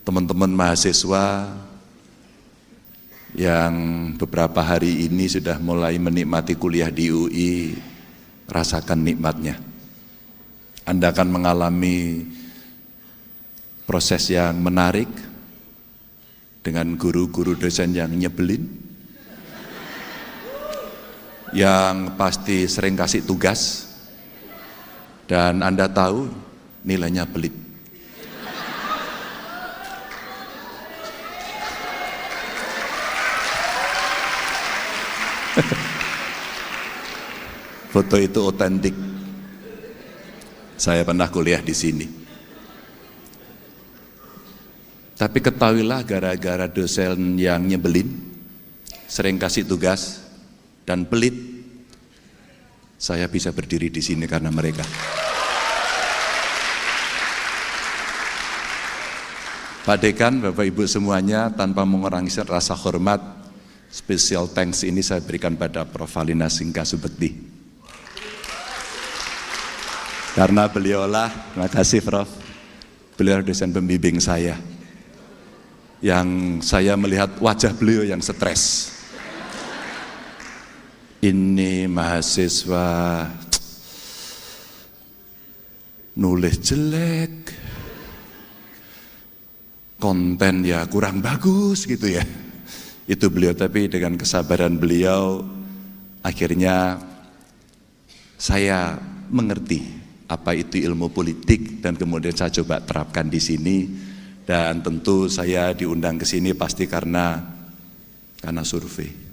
teman-teman mahasiswa yang beberapa hari ini sudah mulai menikmati kuliah di UI, rasakan nikmatnya. Anda akan mengalami proses yang menarik dengan guru-guru dosen yang nyebelin, yang pasti sering kasih tugas, dan Anda tahu nilainya pelit. Foto itu otentik. Saya pernah kuliah di sini. Tapi ketahuilah, gara-gara dosen yang nyebelin, sering kasih tugas, dan pelit, saya bisa berdiri di sini karena mereka. Pak Dekan, Bapak Ibu semuanya, tanpa mengurangi rasa hormat, special thanks ini saya berikan pada Prof. Valina Singkasubekti. Karena beliaulah, terima kasih Prof, beliau dosen pembimbing saya, yang saya melihat wajah beliau yang stres. Ini mahasiswa nulis jelek, konten ya kurang bagus gitu ya. Itu beliau, tapi dengan kesabaran beliau akhirnya saya mengerti apa itu ilmu politik, dan kemudian saya coba terapkan di sini. Dan tentu saya diundang ke sini pasti karena survei.